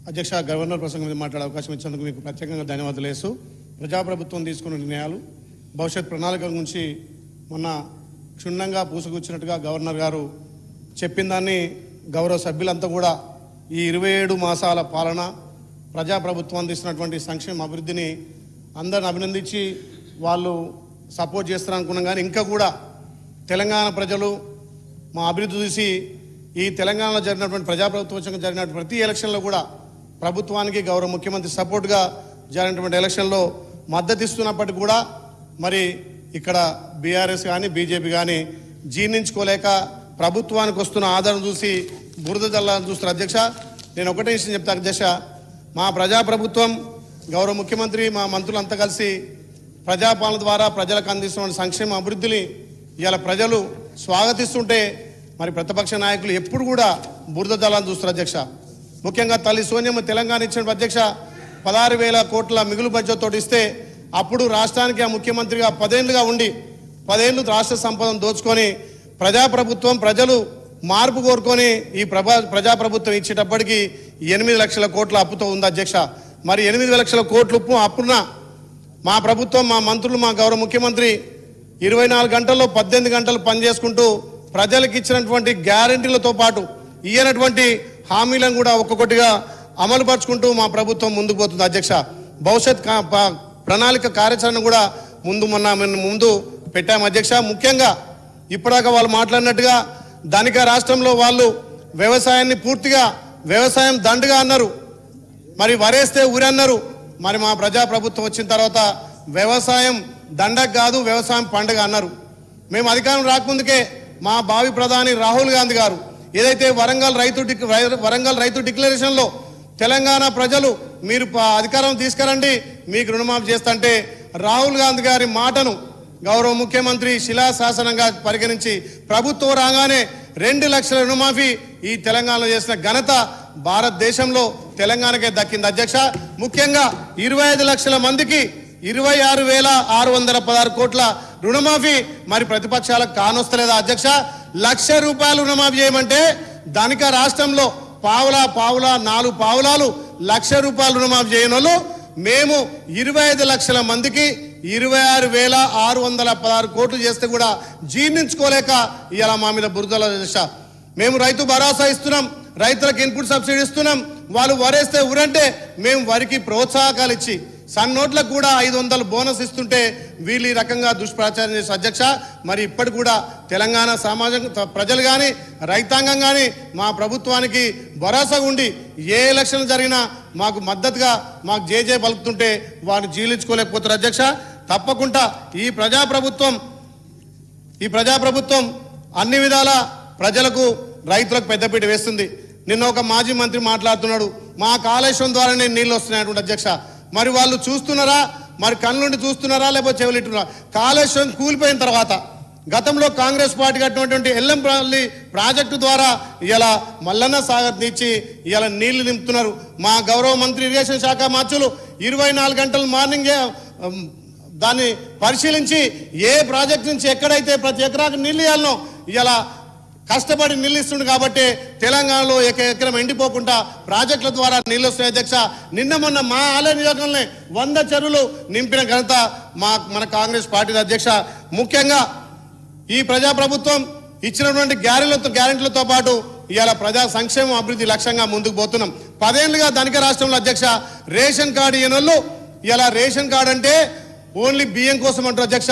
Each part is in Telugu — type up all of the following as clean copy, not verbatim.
అధ్యక్ష, గవర్నర్ ప్రసంగం మీద మాట్లాడే అవకాశం ఇచ్చేందుకు మీకు ప్రత్యేకంగా ధన్యవాదాలు వేస్తూ, ప్రజాప్రభుత్వం తీసుకున్న నిర్ణయాలు భవిష్యత్ ప్రణాళిక గురించి మొన్న క్షుణ్ణంగా పూసుకొచ్చినట్టుగా గవర్నర్ గారు చెప్పిన దాన్ని గౌరవ సభ్యులంతా కూడా ఈ 27 మాసాల పాలన ప్రజాప్రభుత్వం అందిస్తున్నటువంటి సంక్షేమ అభివృద్ధిని అందరిని అభినందించి వాళ్ళు సపోర్ట్ చేస్తారనుకున్నాం. కానీ ఇంకా కూడా తెలంగాణ ప్రజలు మా అభివృద్ధి చూసి ఈ తెలంగాణలో జరిగినటువంటి ప్రజాప్రభుత్వం జరిగినటువంటి ప్రతి ఎలక్షన్లో కూడా ప్రభుత్వానికి గౌరవ ముఖ్యమంత్రి సపోర్ట్గా జరిగినటువంటి ఎలక్షన్లో మద్దతు ఇస్తున్నప్పటికీ కూడా మరి ఇక్కడ బీఆర్ఎస్ కానీ బీజేపీ కానీ జీర్ణించుకోలేక ప్రభుత్వానికి వస్తున్న ఆదరణ చూసి బురద జల్లాలని చూస్తున్నారు. అధ్యక్ష, నేను ఒకటే విషయం చెప్తాను అధ్యక్ష, మా ప్రజాప్రభుత్వం గౌరవ ముఖ్యమంత్రి మా మంత్రులంతా కలిసి ప్రజాపాలన ద్వారా ప్రజలకు అందిస్తున్న సంక్షేమ అభివృద్ధిని ఇలా ప్రజలు స్వాగతిస్తుంటే మరి ప్రతిపక్ష నాయకులు ఎప్పుడు కూడా బురద జల్లాలని చూస్తారు. అధ్యక్ష, ముఖ్యంగా తల్లి సోనియమ్మ తెలంగాణ ఇచ్చిన అధ్యక్ష 16,000 కోట్ల మిగులు బడ్జెట్ ఇస్తే అప్పుడు రాష్ట్రానికి ఆ ముఖ్యమంత్రిగా 10 ఏళ్ళుగా ఉండి 10 ఏళ్ళు రాష్ట్ర సంపదను దోచుకొని ప్రజాప్రభుత్వం ప్రజలు మార్పు కోరుకొని ఈ ప్రజాప్రభుత్వం ఇచ్చేటప్పటికి 8 లక్షల కోట్ల అప్పుతో ఉంది. అధ్యక్ష, మరి 8 లక్షల కోట్ల అప్పున మా ప్రభుత్వం మా మంత్రులు మా గౌరవ ముఖ్యమంత్రి 24 గంటల్లో 18 గంటలు పనిచేసుకుంటూ ప్రజలకు ఇచ్చినటువంటి గ్యారంటీలతో పాటు ఇయ్యనటువంటి హామీలను కూడా ఒక్కొక్కటిగా అమలు పరుచుకుంటూ మా ప్రభుత్వం ముందుకు పోతుంది. అధ్యక్ష, భవిష్యత్ ప్రణాళిక కార్యాచరణ కూడా ముందు పెట్టాము. అధ్యక్ష, ముఖ్యంగా ఇప్పటిదాకా వాళ్ళు మాట్లాడినట్టుగా ధనిక రాష్ట్రంలో వాళ్ళు వ్యవసాయాన్ని పూర్తిగా వ్యవసాయం దండుగా అన్నారు, మరి వరేస్తే ఊరి అన్నారు. మరి మా ప్రజాప్రభుత్వం వచ్చిన తర్వాత వ్యవసాయం దండగ కాదు వ్యవసాయం పండుగ అన్నారు. మేము అధికారం రాకముందుకే మా భావి ప్రధాని రాహుల్ గాంధీ గారు ఏదైతే వరంగల్ రైతు డిక్లరేషన్లో తెలంగాణ ప్రజలు మీరు అధికారం తీసుకురండి మీకు రుణమాఫీ చేస్తుంటే రాహుల్ గాంధీ గారి మాటను గౌరవ ముఖ్యమంత్రి శిలాశాసనంగా పరిగణించి ప్రభుత్వం రాగానే 2 లక్షల రుణమాఫీ ఈ తెలంగాణలో చేసిన ఘనత భారతదేశంలో తెలంగాణకే దక్కింది. అధ్యక్ష, ముఖ్యంగా 25 లక్షల మందికి 26,616 కోట్ల రుణమాఫీ మరి ప్రతిపక్షాలకు కానొస్తలేదా? అధ్యక్ష, ₹1,00,000 రుణమాఫీ చేయమంటే ధనిక రాష్ట్రంలో పావులా 4 పావులాలు ₹1,00,000 రుణమాఫీ చేయని వాళ్ళు మేము 25 లక్షల మందికి 26,616 కోట్లు చేస్తే కూడా జీర్ణించుకోలేక ఇలా మా మీద బురదల దశ. మేము రైతు భరోసా ఇస్తున్నాం, రైతులకు ఇన్పుట్ సబ్సిడీ ఇస్తున్నాం, వాళ్ళు వరేస్తే ఊరంటే మేము వరికి ప్రోత్సాహకాలు ఇచ్చి సన్నోట్లకు కూడా 500 బోనస్ ఇస్తుంటే వీళ్ళు ఈ రకంగా దుష్ప్రచారం చేసే. అధ్యక్ష, మరి ఇప్పటి కూడా తెలంగాణ సమాజం ప్రజలు కానీ రైతాంగం కానీ మా ప్రభుత్వానికి భరోసా ఉండి ఏ ఎలక్షన్ జరిగినా మాకు మద్దతుగా మాకు జేజే పలుకుతుంటే వారిని జీలించుకోలేకపోతారు. అధ్యక్ష, తప్పకుండా ఈ ప్రజాప్రభుత్వం అన్ని విధాల ప్రజలకు రైతులకు పెద్దపీట వేస్తుంది. నిన్న ఒక మాజీ మంత్రి మాట్లాడుతున్నాడు, మా కాళేశ్వరం ద్వారానే నీళ్ళు వస్తున్నాయి. అధ్యక్ష, మరి వాళ్ళు చూస్తున్నారా, మరి కళ్ళుండి చూస్తున్నారా లేకపోతే చెవులిట్టున్నారా? కాళేశ్వరం కూలిపోయిన తర్వాత గతంలో కాంగ్రెస్ పార్టీ కట్టినటువంటి ఎల్లంపల్లి ప్రాజెక్టు ద్వారా ఇలా మల్లన్న సాగర్ నుంచి ఇలా నీళ్లు నింపుతున్నారు. మా గౌరవ మంత్రి ఇరిగేషన్ శాఖ మంత్రులు 24 గంటలు మార్నింగే దాన్ని పరిశీలించి ఏ ప్రాజెక్టు నుంచి ఎక్కడైతే ప్రతి ఎకరాకు నీళ్ళు ఇవ్వాలనో ఇలా కష్టపడి నీళ్ళు ఇస్తుంది. కాబట్టి తెలంగాణలో ఎకరం ఎండిపోకుండా ప్రాజెక్టుల ద్వారా నీళ్ళు వస్తున్నాయి. అధ్యక్ష, నిన్న మొన్న మా ఆలయ నియోజకంలో 100 చెరువులు నింపిన ఘనత మన కాంగ్రెస్ పార్టీ. అధ్యక్ష, ముఖ్యంగా ఈ ప్రజాప్రభుత్వం ఇచ్చినటువంటి గ్యారెంటీలతో పాటు ఇవాళ ప్రజా సంక్షేమం అభివృద్ధి లక్ష్యంగా ముందుకు పోతున్నాం. 10 ఏళ్ళుగా ధనిక రాష్ట్రంలో అధ్యక్ష రేషన్ కార్డు ఇవ్వనోళ్ళు ఇలా రేషన్ కార్డు అంటే ఓన్లీ బియ్యం కోసం అంటారు. అధ్యక్ష,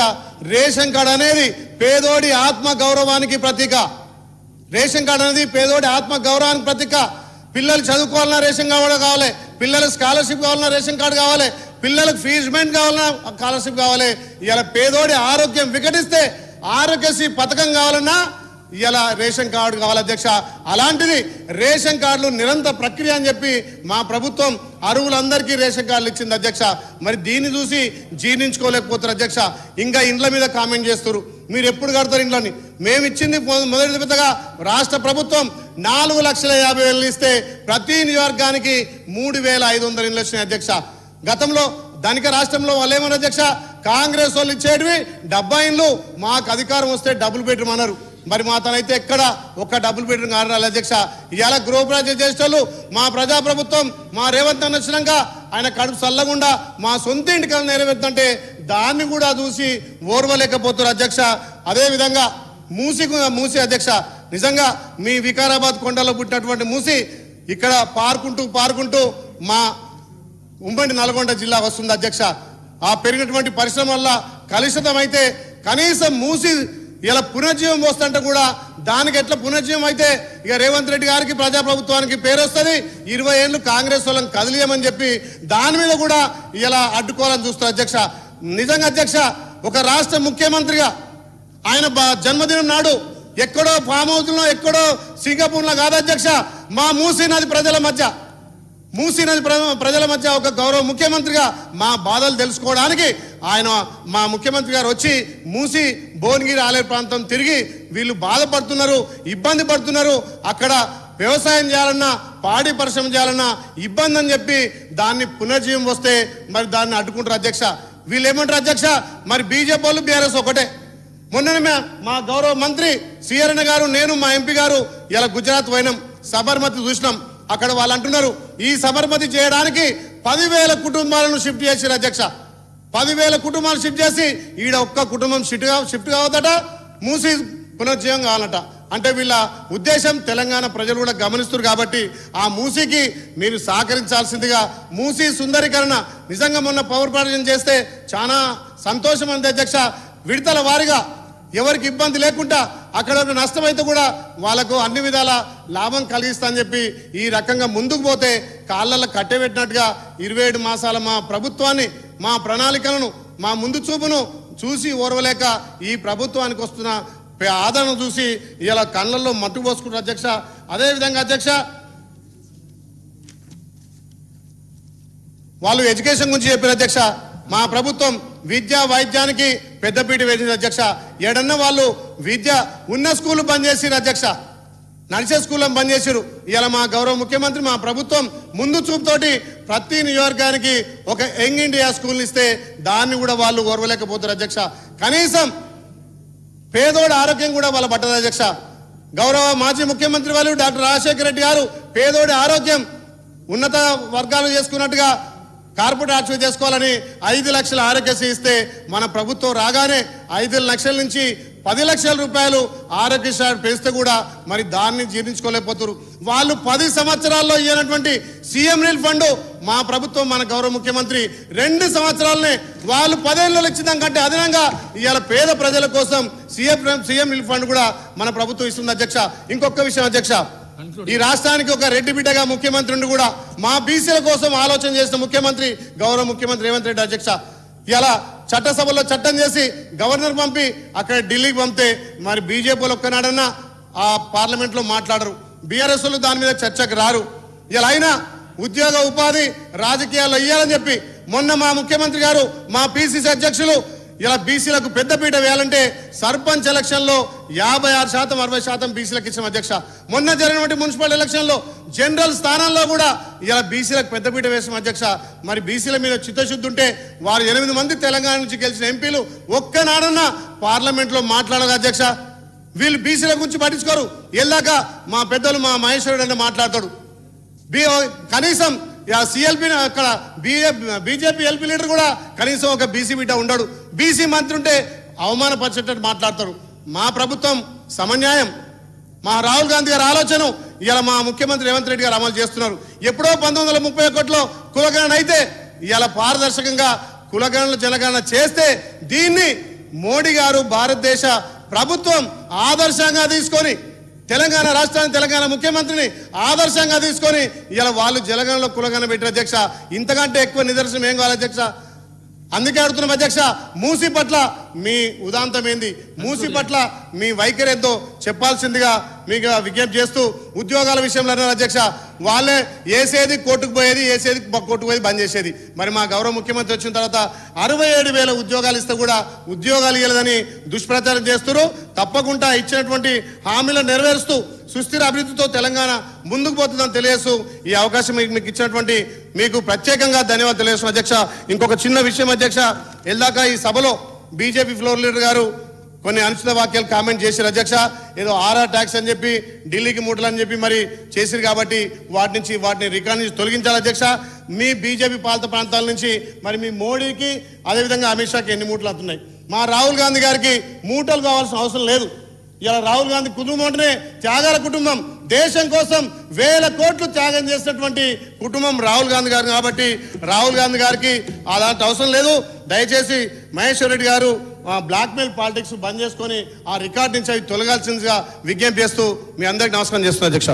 రేషన్ కార్డు అనేది పేదోడి ఆత్మ గౌరవానికి ప్రతీక. రేషన్ కార్డు అనేది పేదోడి ఆత్మ గౌరవానికి ప్రతీక. పిల్లలు చదువుకోవాలన్నా రేషన్ కావాలి, పిల్లలకు స్కాలర్షిప్ కావాలన్నా రేషన్ కార్డు కావాలి, పిల్లలకు ఫీజ్మెంట్ కావాలన్నా స్కాలర్షిప్ కావాలి. ఇలా పేదోడి ఆరోగ్యం వికటిస్తే ఆరోగ్యశ్రీ పథకం కావాలన్నా ఇలా రేషన్ కార్డు కావాలి. అధ్యక్ష, అలాంటిది రేషన్ కార్డులు నిరంతర ప్రక్రియ అని చెప్పి మా ప్రభుత్వం అర్హులందరికీ రేషన్ కార్డులు ఇచ్చింది. అధ్యక్ష, మరి దీన్ని చూసి జీర్ణించుకోలేకపోతారు. అధ్యక్ష, ఇంకా ఇండ్ల మీద కామెంట్ చేస్తారు, మీరు ఎప్పుడు కడతారు ఇండ్లని? మేము ఇచ్చింది మొదటి విడతగా రాష్ట్ర ప్రభుత్వం 4,50,000 ఇస్తే ప్రతి నియోజకవర్గానికి 3,500 ఇండ్లు వచ్చినాయి. అధ్యక్ష, గతంలో ధనిక రాష్ట్రంలో వాళ్ళు ఏమన్నారు అధ్యక్ష, కాంగ్రెస్ వాళ్ళు ఇచ్చేటివి 70 ఇండ్లు, మాకు అధికారం వస్తే డబుల్ బెడ్రూమ్ అన్నారు. మరి మా తనైతే ఎక్కడ ఒక్క డబుల్ బెడ్రూమ్ కారణాలు అధ్యక్ష. ఇవాళ గృహప్రవేశం చేసేటోళ్ళు మా ప్రజాప్రభుత్వం మా రేవంత్ అన్న వచ్చినాక ఆయన కడుపు చల్లకుండా మా సొంత ఇంటికి నెరవేరుతుంటే దాన్ని కూడా చూసి ఓర్వలేకపోతున్నారు అధ్యక్ష. అదేవిధంగా మూసి అధ్యక్ష, నిజంగా మీ వికారాబాద్ కొండలో పుట్టినటువంటి మూసి ఇక్కడ పారుకుంటూ మా ఉమ్మడి నల్గొండ జిల్లా వస్తుంది అధ్యక్ష. ఆ పెరిగినటువంటి పరిశ్రమ వల్ల కలుషితం అయితే కనీసం మూసి ఇలా పునర్జీవం వస్తుంటే కూడా దానికి ఎట్లా పునర్జీవం అయితే ఇక రేవంత్ రెడ్డి గారికి ప్రజాప్రభుత్వానికి పేరు వస్తుంది. 20 ఏళ్ళు కాంగ్రెస్ వాళ్ళని కదిలియమని చెప్పి దాని మీద కూడా ఇలా అడ్డుకోవాలని చూస్తారు అధ్యక్ష. నిజంగా అధ్యక్ష, ఒక రాష్ట్ర ముఖ్యమంత్రిగా ఆయన జన్మదినం నాడు ఎక్కడో ఫామ్ హౌస్ లో ఎక్కడో సింగపూర్లో కాదు అధ్యక్ష, మా మూసీ నది ప్రజల మధ్య ఒక గౌరవ ముఖ్యమంత్రిగా మా బాధలు తెలుసుకోవడానికి ఆయన మా ముఖ్యమంత్రి గారు వచ్చి మూసి భువనగిరి ఆలయ ప్రాంతం తిరిగి వీళ్ళు బాధపడుతున్నారు, ఇబ్బంది పడుతున్నారు, అక్కడ వ్యవసాయం చేయాలన్నా పాడి పరిశ్రమ చేయాలన్నా ఇబ్బంది అని చెప్పి దాన్ని పునర్జీవం వస్తే మరి దాన్ని అడ్డుకుంటారు అధ్యక్ష. వీళ్ళు ఏమంటారు అధ్యక్ష, మరి బీజేపీ వాళ్ళు బీఆర్ఎస్ ఒకటే. మొన్ననే మా గౌరవ మంత్రి శ్రీహరణ గారు నేను మా ఎంపీ గారు ఇలా గుజరాత్ పోయినాం, సబర్మతి చూసినాం. అక్కడ వాళ్ళు అంటున్నారు ఈ సబర్మతి చేయడానికి 10,000 కుటుంబాలను షిఫ్ట్ చేశారు అధ్యక్ష. 10,000 కుటుంబాలు షిఫ్ట్ చేసి ఈడ ఒక్క కుటుంబం షిఫ్ట్ కావద్దట, మూసి పునర్జీవం కావాలట. అంటే వీళ్ళ ఉద్దేశం తెలంగాణ ప్రజలు కూడా గమనిస్తున్నారు కాబట్టి ఆ మూసీకి మీరు సహకరించాల్సిందిగా. మూసీ సుందరీకరణ నిజంగా మొన్న పవర్ ప్రాజెక్ట్ చేస్తే చాలా సంతోషం అంది అధ్యక్ష. విడతల వారిగా ఎవరికి ఇబ్బంది లేకుండా అక్కడ నష్టమైతే కూడా వాళ్ళకు అన్ని విధాల లాభం కలిగిస్తా అని చెప్పి ఈ రకంగా ముందుకు పోతే కాళ్ళల్లో కట్టెబెట్టినట్టుగా 27 మాసాల మా ప్రభుత్వాన్ని, మా ప్రణాళికలను, మా ముందు చూపును చూసి ఓర్వలేక ఈ ప్రభుత్వానికి వస్తున్న ఆదరణ చూసి ఇలా కళ్ళల్లో మట్టు పోసుకుంటారు అధ్యక్ష. అదేవిధంగా అధ్యక్ష, వాళ్ళు ఎడ్యుకేషన్ గురించి చెప్పారు అధ్యక్ష. మా ప్రభుత్వం విద్యా వైద్యానికి పెద్దపీట వేసింది అధ్యక్ష. ఏడన్నా వాళ్ళు విద్య ఉన్న స్కూల్ బంద్ చేసిరు అధ్యక్ష, నడిచే స్కూళ్ళని బంద్ చేసిరు. ఇలా మా గౌరవ ముఖ్యమంత్రి మా ప్రభుత్వం ముందు చూపుతోటి ప్రతి నియోజకవర్గానికి ఒక యంగ్ ఇండియా స్కూల్ ఇస్తే దాన్ని కూడా వాళ్ళు ఓర్వలేకపోతారు అధ్యక్ష. కనీసం పేదోడి ఆరోగ్యం కూడా వాళ్ళ పట్టదు అధ్యక్ష. గౌరవ మాజీ ముఖ్యమంత్రి వాళ్ళు డాక్టర్ రాజశేఖర రెడ్డి గారు పేదోడి ఆరోగ్యం ఉన్నత వర్గాలు చేసుకున్నట్టుగా కార్పొరేట్ ఆసుపత్రి చేసుకోవాలని 5 లక్షల ఆరోగ్యశ్రీ ఇస్తే మన ప్రభుత్వం రాగానే 5 లక్షల నుంచి 10 లక్షల రూపాయలు ఆరోగ్యశ్రీ పెంచితే కూడా మరి దాన్ని జీర్ణించుకోలేకపోతారు. వాళ్ళు 10 సంవత్సరాల్లో ఇవ్వనటువంటి సీఎం రిలీఫ్ ఫండ్ మా ప్రభుత్వం మన గౌరవ ముఖ్యమంత్రి 2 సంవత్సరాలనే వాళ్ళు 10 ఏళ్ళు ఇచ్చిన కంటే అదనంగా ఇవాళ పేద ప్రజల కోసం సీఎం రిలీఫ్ ఫండ్ కూడా మన ప్రభుత్వం ఇస్తుంది అధ్యక్ష. ఇంకొక విషయం అధ్యక్ష, ఈ రాష్ట్రానికి ఒక రెడ్డి బిడ్డగా ముఖ్యమంత్రిని కూడా మా బీసీల కోసం ఆలోచన చేసిన ముఖ్యమంత్రి గౌరవ ముఖ్యమంత్రి రేవంత్ రెడ్డి అధ్యక్ష. ఇలా చట్టసభలో చట్టం చేసి గవర్నర్ పంపి అక్కడ ఢిల్లీకి పంపితే మరి బీజేపీలు ఒక్కనాడన్నా ఆ పార్లమెంట్లో మాట్లాడరు, బీఆర్ఎస్ దాని మీద చర్చకు రారు. ఇలా అయినా ఉద్యోగ ఉపాధి రాజకీయాల్లో ఇయ్యాలని చెప్పి మొన్న మా ముఖ్యమంత్రి గారు మా పిసిసి అధ్యక్షులు ఇలా బీసీలకు పెద్దపీట వేయాలంటే సర్పంచ్ ఎలక్షన్లో 56% 60% బీసీలకు ఇచ్చిన అధ్యక్ష. మొన్న జరిగినటువంటి మున్సిపల్ ఎలక్షన్లో జనరల్ స్థానాల్లో కూడా ఇలా బీసీలకు పెద్దపీట వేసిన అధ్యక్ష. మరి బీసీల మీద చిత్తశుద్ధి ఉంటే వారు 8 మంది తెలంగాణ నుంచి గెలిచిన ఎంపీలు ఒక్కనాడన్నా పార్లమెంట్లో మాట్లాడరు అధ్యక్ష. వీళ్ళు బీసీల గురించి పట్టించుకోరు. వెళ్ళాక మా పెద్దలు మా మహేశ్వరుడు అంటే మాట్లాడతాడు. కనీసం సిఎల్పి అక్కడ బీజేపీ ఎల్పీ లీడర్ కూడా కనీసం ఒక బీసీ బిడ్డ ఉండడు. బీసీ మంత్రి ఉంటే అవమానపరిచేటట్టు మాట్లాడతారు. మా ప్రభుత్వం సమన్యాయం, మా రాహుల్ గాంధీ గారి ఆలోచన ఇలా మా ముఖ్యమంత్రి రేవంత్ రెడ్డి గారు అమలు చేస్తున్నారు. ఎప్పుడో 1931లో కులగణన అయితే ఇలా పారదర్శకంగా కులగణన జనగణన చేస్తే దీన్ని మోడీ గారు భారతదేశ ప్రభుత్వం ఆదర్శంగా తీసుకొని తెలంగాణ రాష్ట్రాన్ని తెలంగాణ ముఖ్యమంత్రిని ఆదర్శంగా తీసుకొని ఇలా వాళ్ళు జలగణలో కులగణన పెట్టిన అధ్యక్ష. ఇంతకంటే ఎక్కువ నిదర్శనం ఏం కావాలి అధ్యక్ష? అందుకే అడుగుతున్నాం అధ్యక్ష, మూసీ పట్ల మీ ఉదాంతం ఏంది, మూసీ పట్ల మీ వైఖరి ఎంతో చెప్పాల్సిందిగా మీకు విజ్ఞప్తి చేస్తూ ఉద్యోగాల విషయంలో అన్నారు అధ్యక్ష. వాళ్ళే వేసేది కోర్టుకు పోయేది, వేసేది కోర్టుకు పోయేది, బంద్ చేసేది. మరి మా గౌరవ ముఖ్యమంత్రి వచ్చిన తర్వాత 67,000 ఉద్యోగాలు ఇస్తే కూడా ఉద్యోగాలు ఇవ్వలేదని దుష్ప్రచారం చేస్తారు. తప్పకుండా ఇచ్చినటువంటి హామీలను నెరవేరుస్తూ సుస్థిర అభివృద్ధితో తెలంగాణ ముందుకు పోతుందని తెలియజేస్తూ ఈ అవకాశం మీకు ఇచ్చినటువంటి మీకు ప్రత్యేకంగా ధన్యవాదాలు తెలియజేస్తున్నాం అధ్యక్ష. ఇంకొక చిన్న విషయం అధ్యక్ష, వెళ్ళాక ఈ సభలో బీజేపీ ఫ్లోర్ లీడర్ గారు కొన్ని అనుచిత వాక్యాలు కామెంట్ చేశారు అధ్యక్ష. ఏదో ఆర్ఆర్ ట్యాక్స్ అని చెప్పి ఢిల్లీకి మూటలు అని చెప్పి మరి చేసిరు కాబట్టి వాటిని రికార్డ్ నుంచి తొలగించాలి అధ్యక్ష. మీ బీజేపీ పాలిత ప్రాంతాల నుంచి మరి మీ మోడీకి అదేవిధంగా అమిత్ షాకి ఎన్ని మూటలు అవుతున్నాయి? మా రాహుల్ గాంధీ గారికి మూటలు కావాల్సిన అవసరం లేదు. ఇలా రాహుల్ గాంధీ కుటుంబం అంటేనే త్యాగాల కుటుంబం. దేశం కోసం 1000 కోట్లు త్యాగం చేసినటువంటి కుటుంబం రాహుల్ గాంధీ గారు కాబట్టి రాహుల్ గాంధీ గారికి అలాంటి అవసరం లేదు. దయచేసి మహేశ్వర్ రెడ్డి గారు బ్లాక్మెయిల్ పాలిటిక్స్ బంద్ చేసుకొని ఆ రికార్డ్ నుంచి అవి తొలగాల్సిందిగా విజ్ఞప్తి చేస్తూ మీ అందరికీ నమస్కారం చేస్తున్నా అధ్యక్ష.